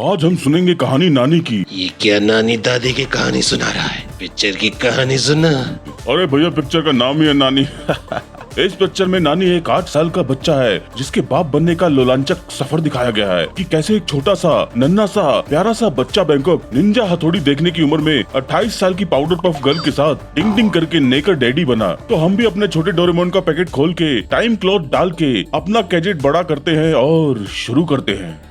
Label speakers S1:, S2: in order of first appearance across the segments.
S1: आज हम सुनेंगे कहानी नानी की।
S2: ये क्या नानी दादी की कहानी सुना रहा है? पिक्चर की कहानी सुना।
S1: अरे भैया पिक्चर का नाम ही है नानी। इस पिक्चर में नानी एक 8 साल का बच्चा है जिसके बाप बनने का रोमांचक सफर दिखाया गया है कि कैसे एक छोटा सा नन्हा सा प्यारा सा बच्चा बैंकॉक निंजा हथौड़ी देखने की उम्र में 28 साल की पाउडर पफ गर्ल के साथ डिंग डिंग करके नेकर डैडी बना। तो हम भी अपने छोटे डोरेमोन का पैकेट खोल के टाइम क्लॉक डाल के अपना गैजेट बड़ा करते हैं और शुरू करते हैं।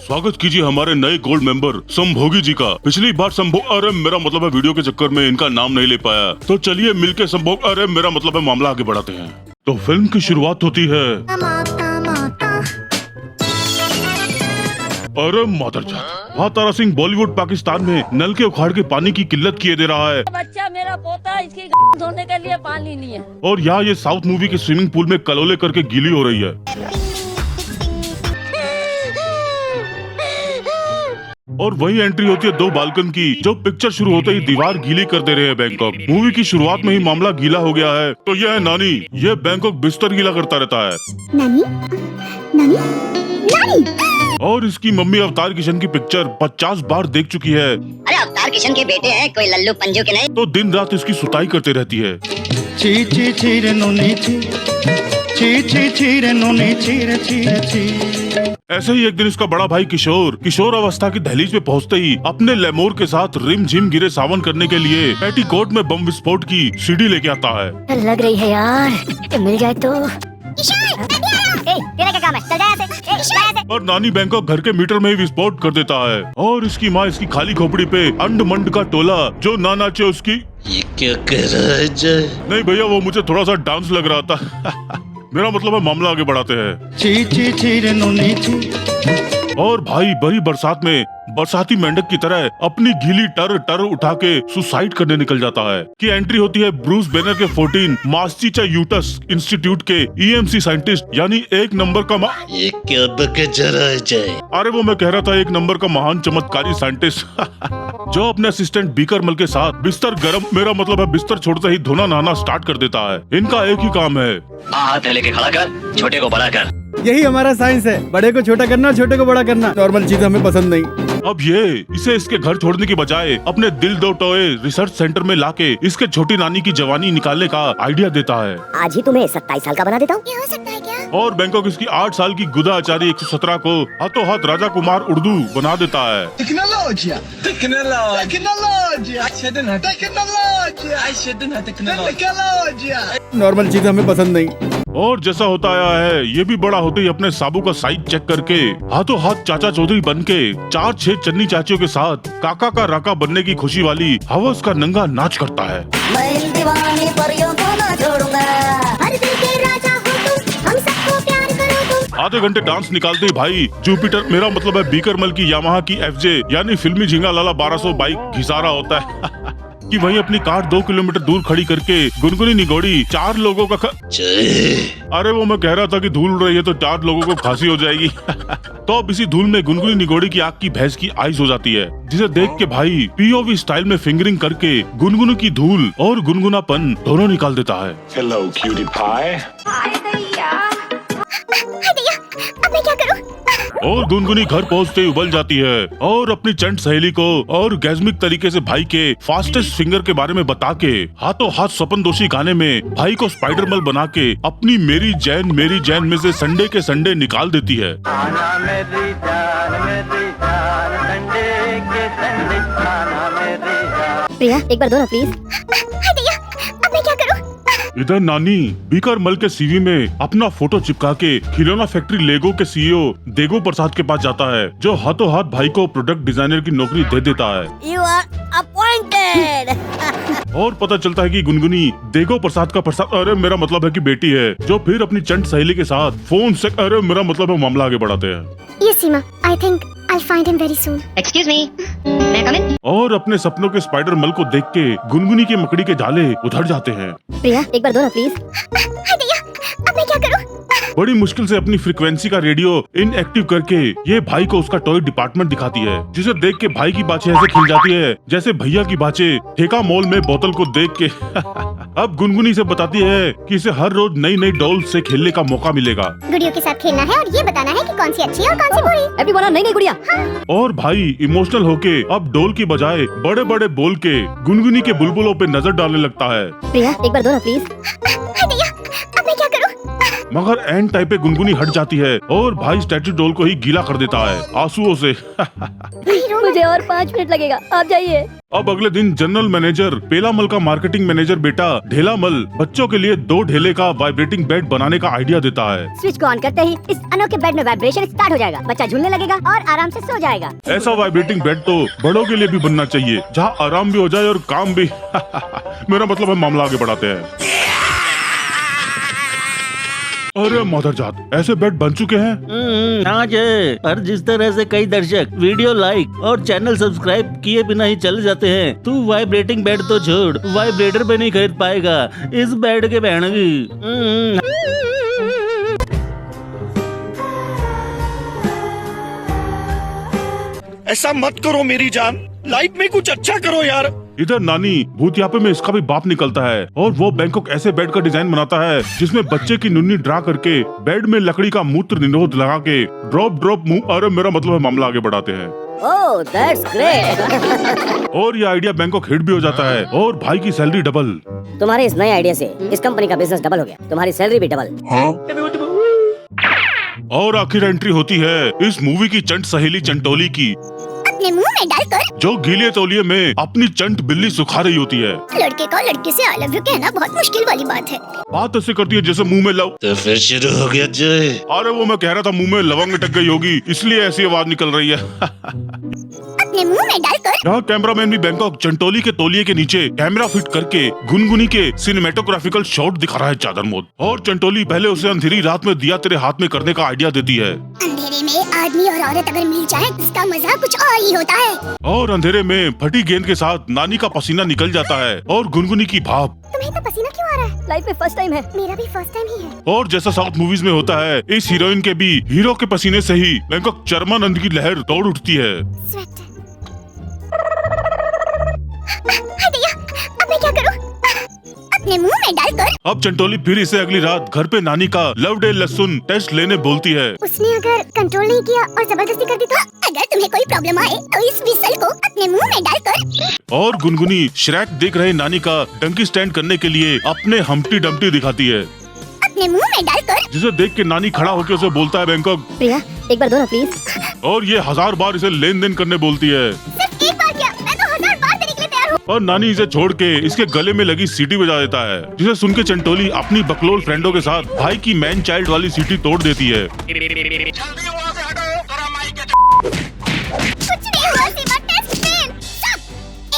S1: स्वागत कीजिए हमारे नए गोल्ड मेंबर संभोगी जी का। पिछली बार अरे मेरा मतलब है वीडियो के चक्कर में इनका नाम नहीं ले पाया, तो चलिए मिलके अरे मेरा मतलब है मामला आगे बढ़ाते हैं। तो फिल्म की शुरुआत होती है। अरे मादरजात, वहाँ तारा सिंह बॉलीवुड पाकिस्तान में नल के उखाड़ के पानी की किल्लत किए दे रहा है।
S3: बच्चा मेरा पोता, इसकी धोने के लिए पानी नहीं है।
S1: और यहाँ ये साउथ मूवी के स्विमिंग पूल में कलोले करके गीली हो रही है। और वही एंट्री होती है 2 बालकन की, जो पिक्चर शुरू होते ही दीवार गीली कर दे रहे हैं बैंकॉक। मूवी की शुरुआत में ही मामला गीला हो गया है। तो यह है नानी, यह बैंकॉक बिस्तर गीला करता रहता है।
S4: नानी, नानी, नानी।
S1: और इसकी मम्मी अवतार किशन की पिक्चर 50 बार देख चुकी है।
S4: अरे अवतार किशन के बेटे हैं, कोई लल्लू पंजू के नहीं।
S1: तो दिन रात इसकी सुताई करते रहती है।
S5: ची ची ची रे नोनी ची, ची ची ची रे नोनी ची रे ची रे ची।
S1: ऐसे ही एक दिन इसका बड़ा भाई किशोर अवस्था की दहलीज पे पहुंचते ही अपने लेमोर के साथ रिम झिम गिरे सावन करने के लिए पेटीकोट में बम विस्फोट की सीढ़ी लेके आता है।
S4: लग रही है यार, मिल जाए तो। तेरा क्या काम है? चल जा यहाँ से।
S1: और नानी बैंकॉक घर के मीटर में ही विस्फोट कर देता है। और इसकी माँ इसकी खाली खोपड़ी पे अंड मंड का टोला जो ना नाचे उसकी।
S2: ये क्या कर रहा है जय?
S1: नहीं भैया, वो मुझे थोड़ा सा डांस लग रहा था। मेरा मतलब है मामला आगे बढ़ाते हैं।
S5: ची ची ची रे नोनी ची।
S1: और भाई बड़ी बरसात में बरसाती मेंढक की तरह अपनी गीली टर उठा के सुसाइड करने निकल जाता है। कि एंट्री होती है ब्रूस बेनर के 14 मास्चीचायूट्स इंस्टीट्यूट के EMC साइंटिस्ट, यानी एक नंबर का
S2: ये क्या बके जा रहा है जय?
S1: अरे वो मैं कह रहा था एक नंबर का महान चमत्कारी साइंटिस्ट। जो अपने असिस्टेंट बीकरमल के साथ बिस्तर गरम, मेरा मतलब है बिस्तर छोड़ते ही धोना नहाना स्टार्ट कर देता है। इनका एक ही काम है,
S6: हाथ लेके खड़ा कर, छोटे को बड़ा कर।
S7: यही हमारा साइंस है, बड़े को छोटा करना, छोटे को बड़ा करना। नॉर्मल चीज हमें पसंद नहीं।
S1: अब ये इसे इसके घर छोड़ने की बजाय अपने दिल दो टोए रिसर्च सेंटर में लाके इसके छोटी नानी की जवानी निकालने का आइडिया देता है।
S4: आज ही तुम्हें 27 साल का बना देता हूँ। ये हो सकता है क्या?
S1: और बैंकॉक इसकी 8 साल की गुदा आचार्य 117 को हाथों हाथ राजा कुमार उर्दू बना देता है।
S8: टेक्नोलॉजिया टेक्नोलॉजिया टेक्नोलॉजिया टेक्नोलॉजिया।
S7: नॉर्मल चीज हमें पसंद नहीं।
S1: और जैसा होता आया है, ये भी बड़ा होते ही अपने साबू का साइज चेक करके हाथों हाथ चाचा चौधरी बन के 4-6 चन्नी चाचियों के साथ काका का राका बनने की खुशी वाली हवस का नंगा नाच करता है।
S4: मैं इन दीवानी परियों को ना छोड़ूंगा। हर दिल के राजा हो तुम, हम सबको प्यार करो तुम।
S1: आधे घंटे डांस निकालते ही भाई जुपिटर, मेरा मतलब है बीकरमल की यामाहा की FJ यानी फिल्मी झिंगा लाला 1200 बाइक घिसारा होता है। कि वही अपनी कार 2 किलोमीटर दूर खड़ी करके गुनगुनी निगोड़ी 4 लोगों का अरे वो मैं कह रहा था कि धूल उड़ रही है तो 4 लोगों को खांसी हो जाएगी। तो अब इसी धूल में गुनगुनी निगोड़ी की आग की भैंस की आइस हो जाती है, जिसे देख के भाई POV स्टाइल में फिंगरिंग करके गुनगुनु की धूल और गुनगुनापन दोनों निकाल देता है।
S9: Hello cutie pie.
S4: अब मैं क्या करूं?
S1: और गुनगुनी घर पहुंचते ही उबल जाती है और अपनी चंट सहेली को और गैस्मिक तरीके से भाई के फास्टेस्ट फिंगर के बारे में बता के हाथों हाथ सपन दोषी गाने में भाई को स्पाइडरमैन बना के अपनी मेरी जैन में से संडे के संडे निकाल देती है।
S4: प्रिया एक बार दो ना प्लीज। अब मैं क्या करूं?
S1: इधर नानी बीकरमल के CV में अपना फोटो चिपका के खिलौना फैक्ट्री लेगो के CEO देगो प्रसाद के पास जाता है, जो हाथों हाथ भाई को प्रोडक्ट डिजाइनर की नौकरी दे देता है।
S4: You are appointed।
S1: और पता चलता है कि गुनगुनी देगो प्रसाद का प्रसाद, अरे मेरा मतलब है कि बेटी है, जो फिर अपनी चंट सहेली के साथ फोन से, अरे मेरा मतलब है मामला आगे बढ़ाते हैं।
S4: Yes Seema, I think I'll find him very soon. Excuse me, may I come in?
S1: और अपने सपनों के स्पाइडरमैन को देख के गुनगुनी के मकड़ी के जाले उधड़ जाते हैं।
S4: प्रिया एक बार दो ना प्लीज। अब मैं क्या करूं?
S1: बड़ी मुश्किल से अपनी फ्रीक्वेंसी का रेडियो इनएक्टिव करके ये भाई को उसका टॉय डिपार्टमेंट दिखाती है, जिसे देख के भाई की बातें ऐसे खिल जाती है जैसे भैया की बातें ठेका मॉल में बोतल को देख के। अब गुनगुनी से बताती है कि इसे हर रोज नई नई डॉल से खेलने का मौका मिलेगा।
S4: गुड़ियों के साथ खेलना है और ये बताना है कि कौन सी अच्छी है और कौन सी बुरी।
S3: अभी बना नई नई गुड़िया।
S1: और भाई इमोशनल होके अब डोल की बजाय बड़े बड़े बोल के गुनगुनी के बुलबुलों पे नजर डालने लगता है।
S3: प्रिया एक बार दो ना प्लीज।
S4: भैया अब मैं क्या करूँ?
S1: मगर एंड टाइम पे गुनगुनी हट जाती है और भाई स्टैचू डोल को ही गीला कर देता है आंसुओं से।
S3: मुझे और 5 मिनट लगेगा, आप जाइए।
S1: अब अगले दिन जनरल मैनेजर पेलामल का मार्केटिंग मैनेजर बेटा ढेलामल बच्चों के लिए 2 ढेले का वाइब्रेटिंग बेड बनाने का आइडिया देता है।
S4: स्विच को ऑन करते ही इस अनोखे बेड में वाइब्रेशन स्टार्ट हो जाएगा, बच्चा झूलने लगेगा और आराम से सो जाएगा।
S1: ऐसा वाइब्रेटिंग बेड तो बड़ों के लिए भी बनना चाहिए, जहाँ आराम भी हो जाए और काम भी। मेरा मतलब है मामला आगे बढ़ाते हैं। अरे मदरजात, ऐसे बेड बन चुके हैं।
S9: हाँ जय, पर जिस तरह से कई दर्शक वीडियो लाइक और चैनल सब्सक्राइब किए बिना ही चले जाते हैं, तू वाइब्रेटिंग बेड तो छोड़, वाइब्रेटर भी नहीं खरीद पाएगा इस बेड के बहनगी।
S5: ऐसा मत करो मेरी जान, लाइफ में कुछ अच्छा करो यार।
S1: इधर नानी भूतियापे में इसका भी बाप निकलता है और वो बैंकॉक ऐसे बेड का डिजाइन बनाता है जिसमें बच्चे की नुन्नी ड्रा करके बेड में लकड़ी का मूत्र निरोध लगा के ड्रॉप ड्रॉप मुंह। अरे मेरा मतलब है मामला आगे बढ़ाते हैं।
S3: Oh that's great.
S1: और ये आइडिया बैंकॉक हिट भी हो जाता है और भाई की सैलरी डबल।
S3: तुम्हारे इस नए आइडिया से इस कंपनी का बिजनेस डबल हो गया, तुम्हारी सैलरी भी डबल।
S1: और आखिर एंट्री होती है इस मूवी की चंट सहेली चंटोली की,
S4: अपने मुंह में डालकर
S1: जो गीले तौलिए में अपनी चंट बिल्ली सुखा रही होती है।
S4: लड़के को लड़की से आई लव यू कहना बहुत मुश्किल वाली बात है।
S1: बात ऐसे करती है जैसे मुंह में लव।
S2: तो फिर शुरू हो गया जय।
S1: अरे वो मैं कह रहा था मुंह में लवंग अटक गई होगी इसलिए ऐसी आवाज निकल रही है।
S4: अपने मुंह में डालकर
S1: यहाँ कैमरामैन भी बैंकॉक चंटोली के तौलिए के नीचे कैमरा फिट करके गुनगुनी के सिनेमेटोग्राफिकल शॉट दिखा रहा है चादर मोद। और चंटोली पहले उसे अंधेरी रात में दिया तेरे हाथ में करने का आइडिया देती है।
S4: अंधेरे में आदमी और औरत अगर मिल जाए इसका मजा कुछ और ही होता है।
S1: और अंधेरे में फटी गेंद के साथ नानी का पसीना निकल जाता है और गुनगुनी की भाप।
S4: तुम्हें तो पसीना क्यों आ रहा है?
S3: लाइफ में फर्स्ट टाइम है।
S4: मेरा भी फर्स्ट टाइम ही है।
S1: और जैसा साउथ मूवीज में होता है, इस हीरोइन के भी हीरो के पसीने से ही बैंकॉक चरमानंद की लहर दौड़ उठती है।
S4: स्वेट। भैया अब मैं क्या करूं? अपने मुंह में डालकर।
S1: अब चंटोली फिर इसे अगली रात घर पे नानी का लव डे लहसुन टेस्ट लेने बोलती है।
S4: उसने अगर कंट्रोल नहीं किया और जबरदस्ती कर दी तो? अगर तुम्हें कोई प्रॉब्लम आए तो इस विसल को अपने मुंह में डालकर।
S1: और गुनगुनी श्रैक देख रहे नानी का डंकी स्टैंड करने के लिए अपने हम्टी डम्टी दिखाती है,
S4: अपने मुंह में डालकर।
S1: जिसे देख के नानी खड़ा होकर उसे बोलता है बैंकॉक।
S3: प्रिया एक बार दो ना प्लीज।
S1: और ये 1000 बार इसे लेन देन करने बोलती है।
S4: सिर्फ एक बार क्या, मैं तो 1000 बार देने के लिए तैयार हूँ।
S1: और नानी इसे छोड़ के इसके गले में लगी सीटी बजा देता है, जिसे सुन के चंटोली अपनी बकलोल फ्रेंडों के साथ भाई की मैन चाइल्ड वाली सीटी तोड़ देती है।
S4: कुछ नहीं हुआ, सीमा टेस्ट फेल। Stop.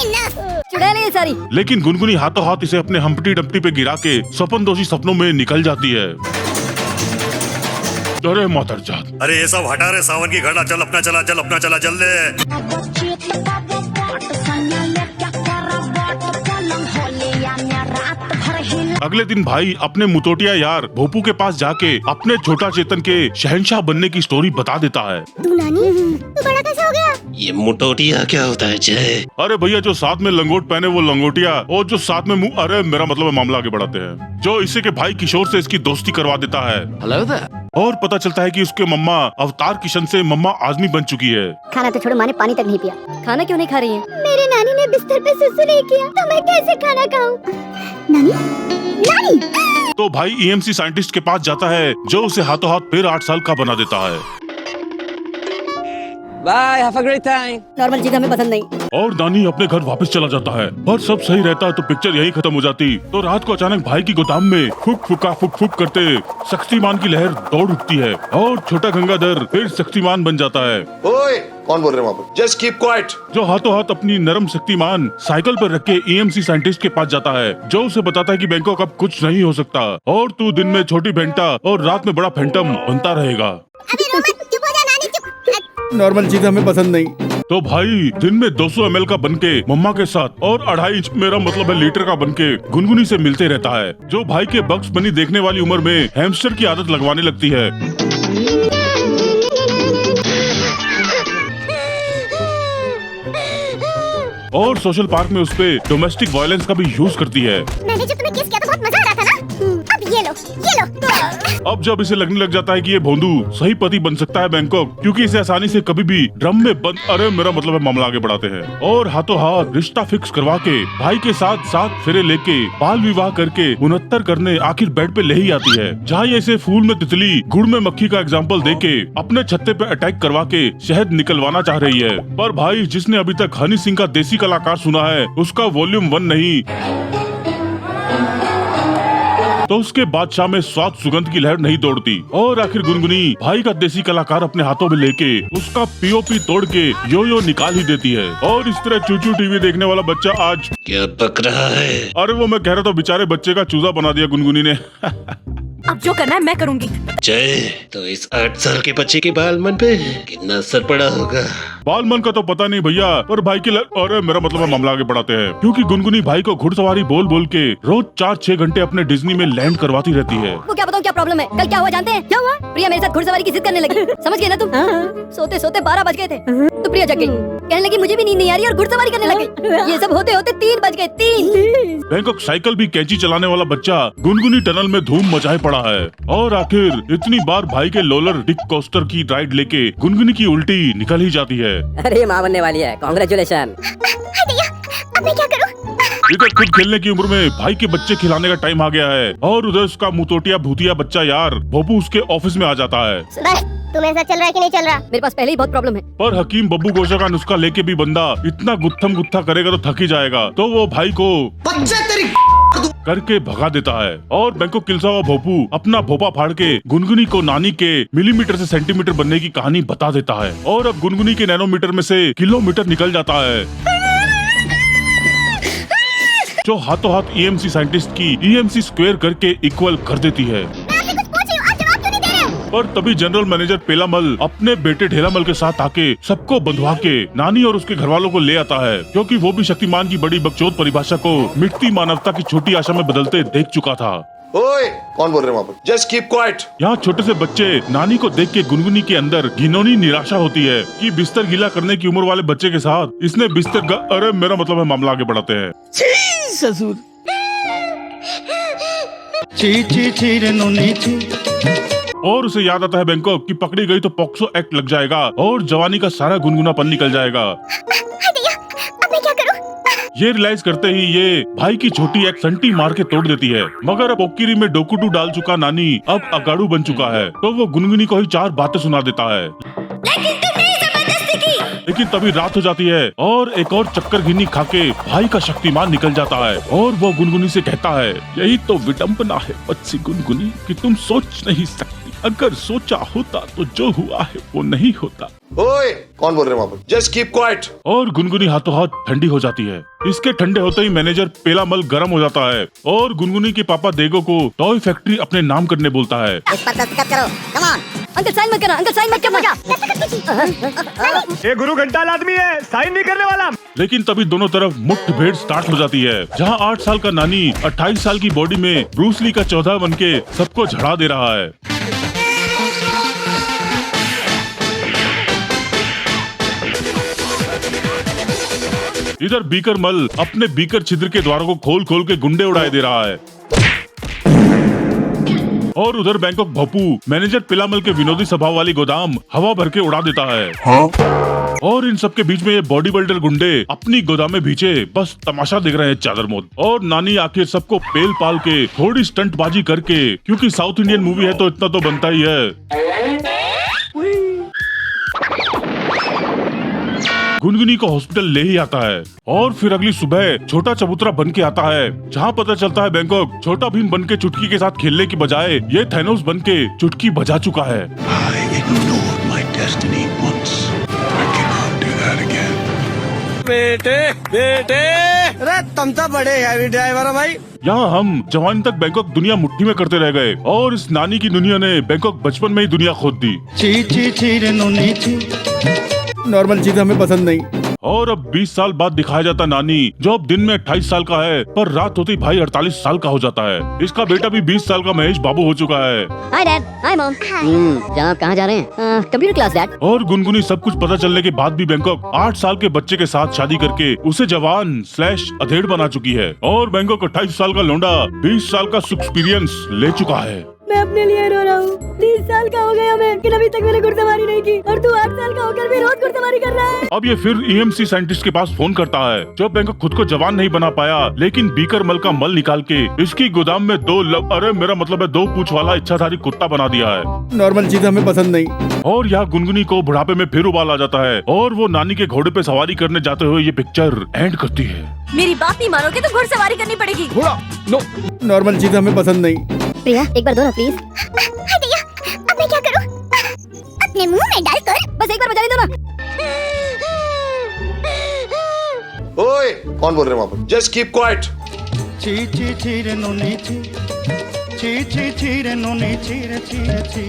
S4: Enough.
S3: चुड़ैल है ये सारी।
S1: लेकिन गुनगुनी हाथों हाथ इसे अपने हम्पटी डम्पटी पे गिरा के सपनदोशी सपनों में निकल जाती है। अरे मोहतरजात,
S10: अरे ये सब हटा रे, सावन की घड़ा, चल अपना चला जल दे।
S1: अगले दिन भाई अपने मुतोटिया यार भोपू के पास जाके अपने छोटा चेतन के शहंशाह बनने की स्टोरी बता देता है।
S4: तू नानी, तू बड़ा कैसे हो गया?
S2: ये मुटोटिया क्या होता है जय?
S1: अरे भैया जो साथ में लंगोट पहने वो लंगोटिया, और जो साथ में मुंह। अरे मेरा मतलब है मामला आगे बढ़ाते हैं। जो इसे के भाई किशोर से इसकी दोस्ती करवा देता है। और पता चलता है कि उसके मम्मा अवतार किशन से मम्मा आजमी बन चुकी है।
S3: खाना तो छोड़ो, माँ ने पानी तक नहीं पिया। खाना क्यों नहीं खा रही है?
S4: मेरे नानी ने बिस्तर पे सुसु नहीं किया तो मैं कैसे खाना खाऊं? नानी, नानी।
S1: तो भाई EMC साइंटिस्ट के पास जाता है, जो उसे हाथों हाथ फिर 8 साल का बना देता है।
S8: Bye, have a great time.
S3: Normal चीज हमें पसंद नहीं।
S1: और नानी अपने घर वापस चला जाता है, पर सब सही रहता तो पिक्चर यही खत्म हो जाती। तो रात को अचानक भाई की गोदाम में फुक फुक करते शक्तिमान की लहर दौड़ उठती है और छोटा गंगाधर फिर शक्तिमान बन जाता है।
S10: ओए, कौन बोल रहे हैं वहाँ पर? Just keep quiet.
S1: जो हाथों हाथ अपनी नरम शक्तिमान साइकिल पर रख के EMC साइंटिस्ट के पास जाता है, जो उसे बताता है कि बैंकॉक अब कुछ नहीं हो सकता और तू दिन में छोटी भेंटा और रात में बड़ा फैंटम बनता रहेगा।
S4: अबे रो मत, चुप हो जा नानी, चुप।
S7: नॉर्मल चीज हमें पसंद नहीं।
S1: तो भाई दिन में 200 ml का बनके मम्मा के साथ और 2.5 इंच मेरा मतलब है लीटर का बनके गुनगुनी से मिलते रहता है, जो भाई के बक्स बनी देखने वाली उम्र में हैमस्टर की आदत लगवाने लगती है। और सोशल पार्क में उस पे डोमेस्टिक वायलेंस का भी यूज करती है।
S4: मैंने जब तुम्हें किस किया तो बहुत मजा आ रहा था ना। अब ये लो ये लो।
S1: अब जब इसे लगने लग जाता है कि ये भोंदू सही पति बन सकता है बैंकॉक, क्योंकि इसे आसानी से कभी भी ड्रम में बंद, अरे मेरा मतलब है मामला आगे बढ़ाते हैं और हाथों हाथ रिश्ता फिक्स करवा के भाई के साथ 7 फेरे लेके बाल विवाह करके 69 करने आखिर बेड पे ले ही आती है, जहाँ ये इसे फूल में तितली गुड़ में मक्खी का एग्जाम्पल देके अपने छत्ते पे अटैक करवा के शहद निकलवाना चाह रही है। पर भाई जिसने अभी तक हनी सिंह का देसी कलाकार सुना है उसका वॉल्यूम 1 नहीं तो उसके बादशाह में स्वाद सुगंध की लहर नहीं दौड़ती और आखिर गुनगुनी भाई का देसी कलाकार अपने हाथों में लेके उसका पीओपी तोड़ के यो निकाल ही देती है। और इस तरह चूचू टीवी देखने वाला बच्चा आज
S2: क्या पक रहा है?
S1: अरे वो मैं कह रहा था बेचारे बच्चे का चूजा बना दिया गुनगुनी ने।
S11: अब जो करना है मैं करूंगी।
S2: जय, तो इस 8 साल के बच्चे के बाल मन पे कितना असर पड़ा होगा?
S1: बाल मन का तो पता नहीं भैया, पर भाई की अरे मेरा मतलब मामला आगे बढ़ाते हैं, क्योंकि गुनगुनी भाई को घुड़सवारी बोल बोल के रोज 4-6 घंटे अपने डिज्नी में लैंड करवाती रहती है।
S4: वो क्या बताऊं क्या प्रॉब्लम है? कल क्या हुआ जानते हैं? क्या हुआ? प्रिया मेरे साथ घुड़सवारी की जिद करने लगी। समझ गए ना तुम? सोते सोते 12 बज गए थे तो प्रिया जग गई, कहने लगी मुझे भी नींद नहीं आ रही और घुड़सवारी करने लगी। ये सब होते होते 3 बज गए। 3
S1: बैंकॉक साइकिल भी कैंची चलाने वाला बच्चा गुनगुनी टनल में धूम मचाए पड़ा है और आखिर इतनी बार भाई के लोलर डिक कोस्टर की राइड लेके गुनगुनी की उल्टी निकल ही जाती है।
S11: अरे माँ बनने वाली है, कांग्रेचुलेशन।
S4: अब मैं क्या करूं?
S1: इधर खुद खेलने की उम्र में भाई के बच्चे खिलाने का टाइम आ गया है और उधर उसका मुतोटिया भूतिया बच्चा यार बब्बू उसके ऑफिस में आ जाता है।
S4: तुम्हें ऐसा चल रहा है कि नहीं चल रहा? मेरे पास पहले ही बहुत प्रॉब्लम है।
S1: पर हकीम बब्बू गोशा का नुस्खा लेके भी बंदा इतना गुत्थम गुत्था करेगा तो थक ही जाएगा, तो वो भाई को करके भगा देता है और बैंकॉक किलसा हुआ भोपू अपना भोपा फाड़ के गुनगुनी को नानी के मिलीमीटर से सेंटीमीटर बनने की कहानी बता देता है और अब गुनगुनी के नैनोमीटर में से किलोमीटर निकल जाता है, जो हाथों हाथ EMC साइंटिस्ट की EMC स्क्वायर करके इक्वल कर देती है। पर तभी जनरल मैनेजर पेलामल अपने बेटे ढेलामल के साथ आके सबको बंधवा के नानी और उसके घर वालों को ले आता है, क्योंकि वो भी शक्तिमान की बड़ी बकचोद परिभाषा को मिटती मानवता की छोटी आशा में बदलते देख चुका था।
S10: ओए, कौन बोल रहे हैं वहाँ पर? Just keep quiet.
S1: यहाँ छोटे से बच्चे नानी को देख के गुनगुनी के अंदर घिनौनी निराशा होती है कि बिस्तर गीला करने की उम्र वाले बच्चे के साथ इसने बिस्तर अरे मेरा मतलब है मामला आगे बढ़ाते हैं।
S11: ससुर
S5: ची ची ची रे नूनी ची।
S1: और उसे याद आता है बैंकॉक कि पकड़ी गई तो पॉक्सो एक्ट लग जाएगा और जवानी का सारा गुनगुनापन निकल जाएगा।
S4: अब मैं क्या करूं?
S1: ये रियलाइज करते ही ये भाई की छोटी एक संटी मार के तोड़ देती है, मगर अब पोकिरी में डोकुटू डाल चुका नानी अब अगाड़ू बन चुका है, तो वो गुनगुनी को ही 4 बातें सुना देता है। लेकिन तभी रात हो जाती है और एक और चक्कर घिनी खाके भाई का शक्तिमान निकल जाता है और वो गुनगुनी से कहता है, यही तो विडम्बना है बच्ची गुनगुनी कि तुम सोच नहीं सकती, अगर सोचा होता तो जो हुआ है वो नहीं होता।
S10: ओए, कौन बोल रहे हैं वहाँ पर? Just keep quiet.
S1: और गुनगुनी हाथों हाथ ठंडी हो जाती है। इसके ठंडे होते ही मैनेजर पेलामल गर्म हो जाता है और गुनगुनी के पापा देगो को टॉय फैक्ट्री अपने नाम करने बोलता है।
S4: इस पर दस्तखत करो। Come on. अंकल साइन मत करना, अंकल साइन मत करना।
S7: ये गुरु घंटाल आदमी है, साइन नहीं करने वाला।
S1: लेकिन तभी दोनों तरफ मुठभेड़ स्टार्ट हो जाती है, जहां 8 साल का नानी 28 साल की बॉडी में ब्रूस ली का 14 बन के सबको झड़ा दे रहा है। इधर बीकर मल अपने बीकर छिद्र के द्वारों को खोल खोल के गुंडे उड़ाए दे रहा है और उधर बैंकॉक भोपू मैनेजर पिलामल के विनोदी स्वभाव वाली गोदाम हवा भर के उड़ा देता है। और इन सब के बीच में ये बॉडी बिल्डर गुंडे अपनी गोदाम में भीचे बस तमाशा देख रहे हैं चादर मोद, और नानी आखिर सबको पेल पाल के थोड़ी स्टंटबाजी करके, क्योंकि साउथ इंडियन मूवी है तो इतना तो बनता ही है, गुनगुनी को हॉस्पिटल ले ही आता है। और फिर अगली सुबह छोटा चबूतरा बन के आता है, जहाँ पता चलता है बैंकॉक छोटा भीम बन के चुटकी के साथ खेलने की बजाय ये थैनोस बन के चुटकी बजा चुका है।
S7: बेटे बेटे, अरे तुम तो बड़े हैवी ड्राइवर हो भाई।
S1: यहाँ हम जवानी तक बैंकॉक दुनिया मुट्ठी में करते रह गए और इस नानी की दुनिया ने बैंकॉक बचपन में ही दुनिया खोद दी।
S5: ची ची ची रे नूनी ची।
S7: नॉर्मल चीज हमें पसंद नहीं।
S1: और अब 20 साल बाद दिखाया जाता नानी, जो अब दिन में 28 साल का है पर रात होती भाई 48 साल का हो जाता है। इसका बेटा भी 20 साल का महेश बाबू हो चुका है।
S4: Hi dad, hi mom. जनाब कहाँ जा रहे हैं? Computer class dad.
S1: और गुनगुनी सब कुछ पता चलने के बाद भी बैंकॉक 8 साल के बच्चे के साथ शादी करके उसे जवान / अधेड़ बना चुकी है। और बैंकॉक 28 साल का लौंडा 20 साल का एक्सपीरियंस ले चुका है।
S4: मैं अपने लिए रो रहा हूँ। 30 साल का हो गया मैं, लेकिन अभी तक मैंने घुड़सवारी नहीं की, और तू 8 साल का होकर भी रोज घुड़सवारी कर रहा है।
S1: अब ये फिर EMC साइंटिस्ट के पास फोन करता है, जो बैंकॉक खुद को जवान नहीं बना पाया, लेकिन बीकर मल का मल निकाल के इसकी गोदाम में 2 पूंछ वाला इच्छाधारी कुत्ता बना दिया है।
S7: नॉर्मल चीज हमें पसंद नहीं।
S1: और यहाँ गुनगुनी को बुढ़ापे में फिर उबाल आ जाता है और वो नानी के घोड़े पे सवारी करने जाते हुए ये पिक्चर एंड करती है।
S11: मेरी बात नहीं मानोगे तो घुड़सवारी करनी पड़ेगी।
S7: घोड़ा नो, नॉर्मल चीज हमें पसंद नहीं।
S4: प्रिया एक बार दो ना प्लीज।
S12: भैया अब मैं क्या करूं? अपने मुंह में डालकर
S4: बस एक बार बजा दो ना।
S13: ओए कौन बोल रहे हैं वहाँ पर? Just keep quiet.
S5: ची ची ची रे नोनी ची, ची ची ची रे नोनी ची रे ची रे ची।